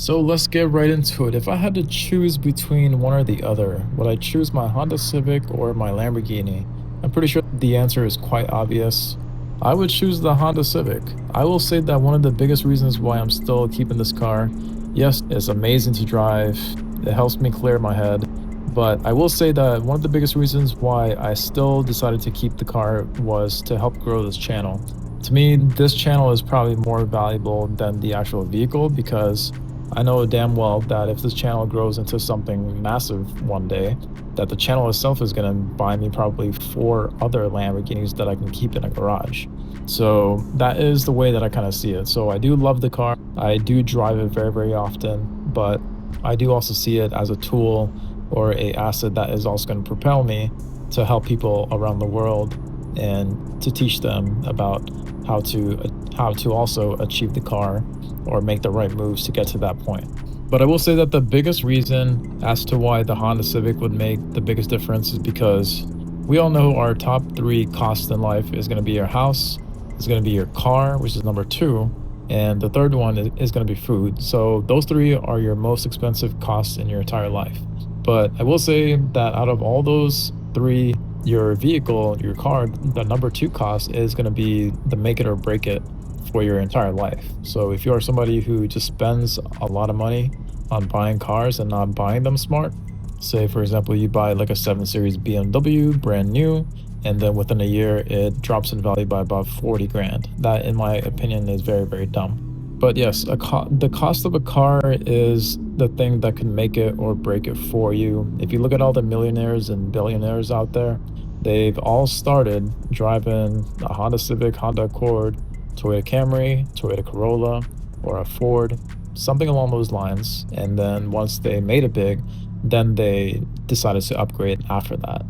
So let's get right into it. If I had to choose between one or the other, would I choose my Honda Civic or my Lamborghini? I'm pretty sure the answer is quite obvious. I would choose the Honda Civic. I will say that one of the biggest reasons why I'm still keeping this car, yes, it's amazing to drive. It helps me clear my head. But I will say that one of the biggest reasons why I still decided to keep the car was to help grow this channel. To me, this channel is probably more valuable than the actual vehicle because I know damn well that if this channel grows into something massive one day, that the channel itself is going to buy me probably 4 other Lamborghinis that I can keep in a garage. So that is the way that I kind of see it. So I do love the car. I do drive it very, very often, but I do also see it as a tool or a asset that is also going to propel me to help people around the world and to teach them about how to also achieve the car or make the right moves to get to that point. But I will say that the biggest reason as to why the Honda Civic would make the biggest difference is because we all know our top 3 costs in life is going to be your house, is going to be your car, which is number 2, and the third one is going to be food. So those 3 are your most expensive costs in your entire life. But I will say that out of all those 3, your vehicle, your car, the number 2 cost is going to be the make it or break it for your entire life. So if you are somebody who just spends a lot of money on buying cars and not buying them smart, say for example you buy like a 7 Series BMW brand new, and then within a year it drops in value by about 40 grand. That in my opinion is very, very dumb. But yes, the cost of a car is the thing that can make it or break it for you. If you look at all the millionaires and billionaires out there, they've all started driving a Honda Civic, Honda Accord, Toyota Camry, Toyota Corolla, or a Ford, something along those lines. And then once they made it big, then they decided to upgrade after that.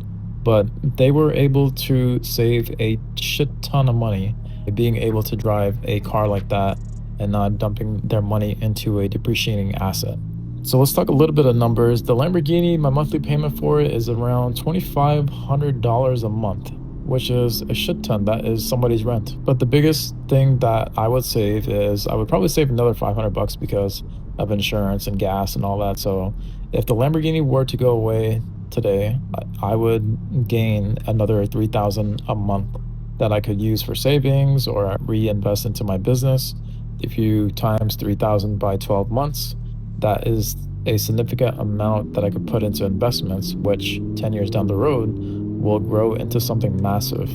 But they were able to save a shit ton of money being able to drive a car like that and not dumping their money into a depreciating asset. So let's talk a little bit of numbers. The Lamborghini, my monthly payment for it is around $2,500 a month, which is a shit ton. That is somebody's rent. But the biggest thing that I would save is I would probably save another $500 because of insurance and gas and all that. So if the Lamborghini were to go away today, I would gain another $3,000 a month that I could use for savings or reinvest into my business. If you times 3,000 by 12 months, that is a significant amount that I could put into investments, which 10 years down the road will grow into something massive.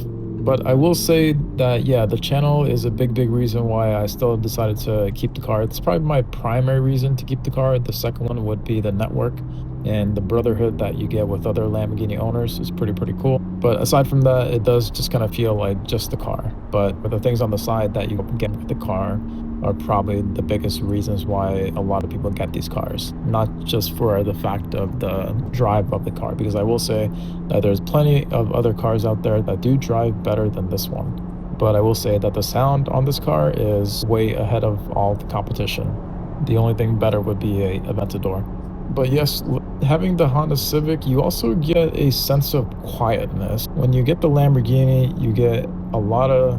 But I will say that, yeah, the channel is a big, big reason why I still decided to keep the car. It's probably my primary reason to keep the car. The second one would be the network and the brotherhood that you get with other Lamborghini owners is pretty, pretty cool. But aside from that, it does just kind of feel like just the car. But the things on the side that you get with the car are probably the biggest reasons why a lot of people get these cars, not just for the fact of the drive of the car, because I will say that there's plenty of other cars out there that do drive better than this one. But I will say that the sound on this car is way ahead of all the competition. The only thing better would be a Aventador. But yes, having the Honda Civic, you also get a sense of quietness. When you get the Lamborghini, you get a lot of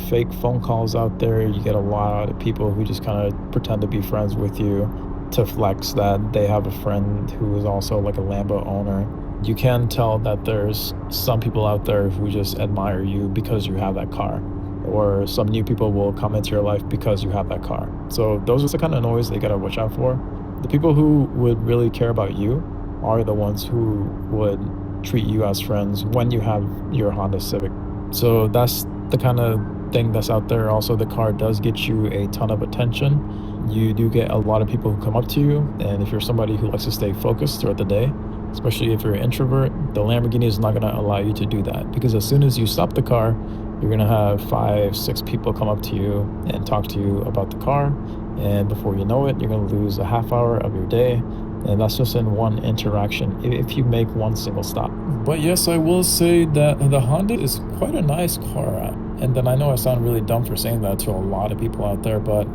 fake phone calls out there. You get a lot of people who just kind of pretend to be friends with you to flex that they have a friend who is also like a Lambo owner. You can tell that there's some people out there who just admire you because you have that car, or some new people will come into your life because you have that car. So those are the kind of noise that you gotta watch out for. The people who would really care about you are the ones who would treat you as friends when you have your Honda Civic. So that's the kind of thing that's out there. Also, the car does get you a ton of attention. You do get a lot of people who come up to you, and if you're somebody who likes to stay focused throughout the day, especially if you're an introvert, the Lamborghini is not going to allow you to do that, because as soon as you stop the car, you're going to have 5, 6 people come up to you and talk to you about the car, and before you know it, you're going to lose a half hour of your day, and that's just in one interaction if you make one single stop. But yes, I will say that the Honda is quite a nice car. And then I know I sound really dumb for saying that to a lot of people out there, but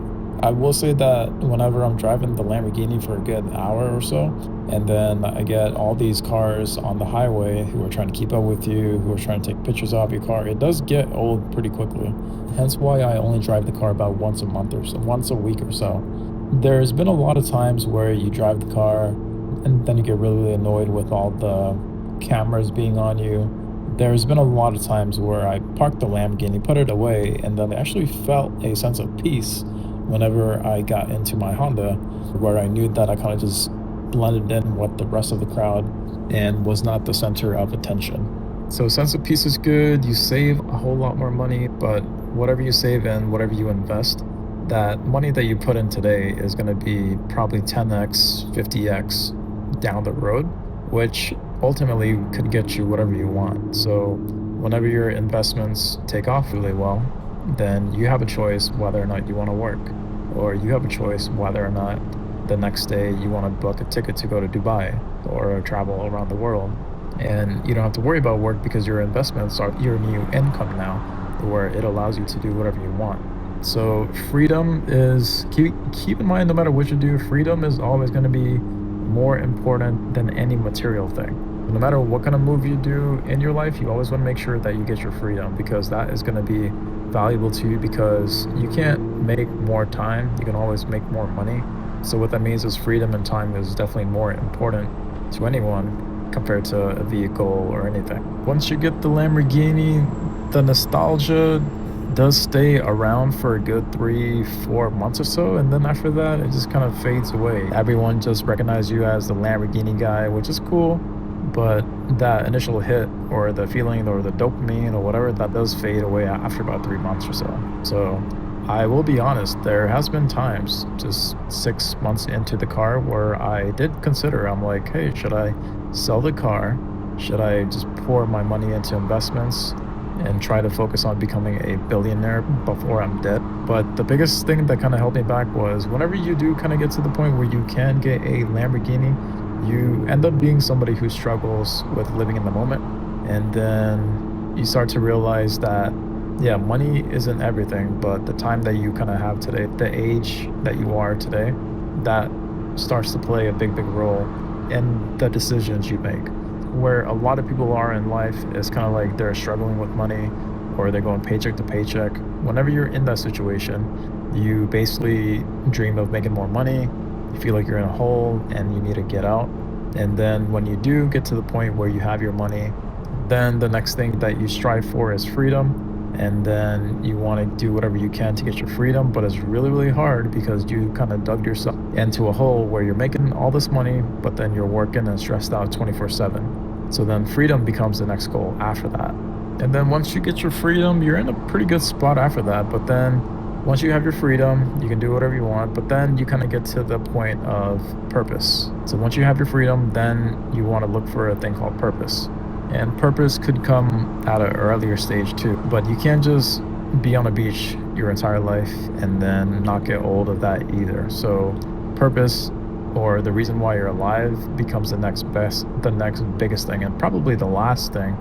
I will say that whenever I'm driving the Lamborghini for a good hour or so, and then I get all these cars on the highway who are trying to keep up with you, who are trying to take pictures of your car, it does get old pretty quickly. Hence why I only drive the car about once a month or so, once a week or so. There's been a lot of times where you drive the car and then you get really, really annoyed with all the cameras being on you. There's been a lot of times where I parked the Lamborghini, put it away, and then I actually felt a sense of peace whenever I got into my Honda, where I knew that I kind of just blended in with the rest of the crowd and was not the center of attention. So sense of peace is good. You save a whole lot more money, but whatever you save in, whatever you invest, that money that you put in today is going to be probably 10x, 50x down the road, which ultimately could get you whatever you want. So, whenever your investments take off really well, then you have a choice whether or not you want to work, or you have a choice whether or not the next day you want to book a ticket to go to Dubai or travel around the world. And you don't have to worry about work because your investments are your new income now, where it allows you to do whatever you want. So freedom is keep in mind, no matter what you do, freedom is always going to be more important than any material thing. No matter what kind of move you do in your life, you always want to make sure that you get your freedom, because that is going to be valuable to you, because you can't make more time, you can always make more money. So what that means is freedom and time is definitely more important to anyone compared to a vehicle or anything. Once you get the Lamborghini, the nostalgia does stay around for a good 3, 4 months or so, and then after that it just kind of fades away. Everyone just recognizes you as the Lamborghini guy, which is cool, but that initial hit or the feeling or the dopamine or whatever, that does fade away after about 3 months or so. I will be honest, there has been times just 6 months into the car where I did consider, I'm like, hey, should I sell the car? Should I just pour my money into investments and try to focus on becoming a billionaire before I'm dead? But the biggest thing that kind of held me back was whenever you do kind of get to the point where you can get a Lamborghini, you end up being somebody who struggles with living in the moment. And then you start to realize that, yeah, money isn't everything, but the time that you kind of have today, the age that you are today, that starts to play a big, big role in the decisions you make. Where a lot of people are in life is kind of like they're struggling with money or they're going paycheck to paycheck. Whenever you're in that situation, you basically dream of making more money. You feel like you're in a hole and you need to get out. And then when you do get to the point where you have your money, then the next thing that you strive for is freedom. And then you want to do whatever you can to get your freedom, but it's really, really hard because you kind of dug yourself into a hole where you're making all this money, but then you're working and stressed out 24/7. So then freedom becomes the next goal after that. And then once you get your freedom, you're in a pretty good spot after that. But then once you have your freedom, you can do whatever you want, but then you kind of get to the point of purpose. So once you have your freedom, then you want to look for a thing called purpose. And purpose could come at an earlier stage too, but you can't just be on a beach your entire life and then not get old of that either. So purpose, or the reason why you're alive, becomes the next biggest thing, and probably the last thing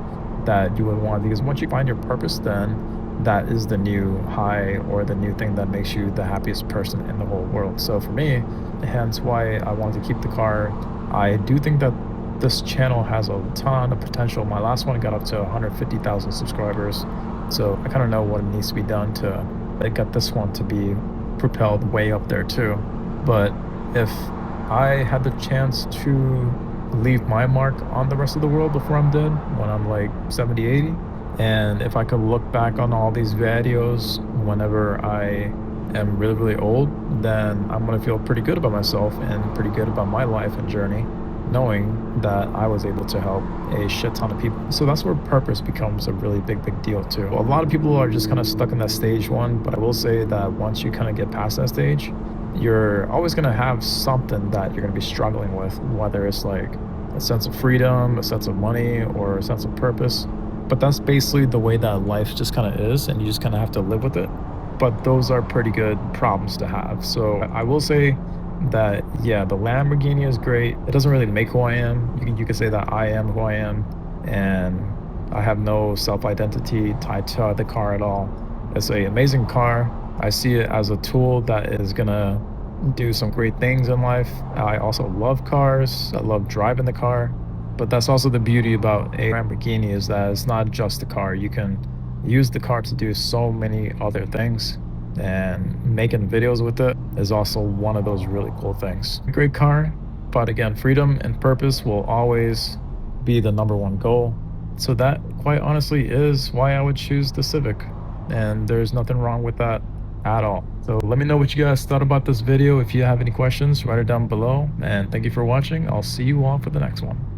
that you would want, because once you find your purpose, then that is the new high or the new thing that makes you the happiest person in the whole world. So for me, hence why I want to keep the car. I do think that this channel has a ton of potential. My last one got up to 150,000 subscribers. So I kind of know what needs to be done to get this one to be propelled way up there too. But if I had the chance to leave my mark on the rest of the world before I'm dead, when I'm like 70, 80, and if I could look back on all these videos whenever I am really, really old, then I'm going to feel pretty good about myself and pretty good about my life and journey, knowing that I was able to help a shit ton of people. So that's where purpose becomes a really big, big deal too. A lot of people are just kind of stuck in that stage one, but I will say that once you kind of get past that stage, you're always going to have something that you're going to be struggling with, whether it's like a sense of freedom, a sense of money, or a sense of purpose. But that's basically the way that life just kind of is, and you just kind of have to live with it. But those are pretty good problems to have. So I will say that, yeah, the Lamborghini is great. It doesn't really make who I am. You can say that I am who I am, and I have no self-identity tied to the car at all. It's an amazing car. I see it as a tool that is gonna do some great things in life. I also love cars. I love driving the car. But that's also the beauty about a Lamborghini, is that it's not just the car. You can use the car to do so many other things. and making videos with it is also one of those really cool things. A great car, but again, freedom and purpose will always be the number one goal. So that, quite honestly, is why I would choose the Civic, and there's nothing wrong with that at all. So let me know what you guys thought about this video. If you have any questions, write it down below, and thank you for watching. I'll see you all for the next one.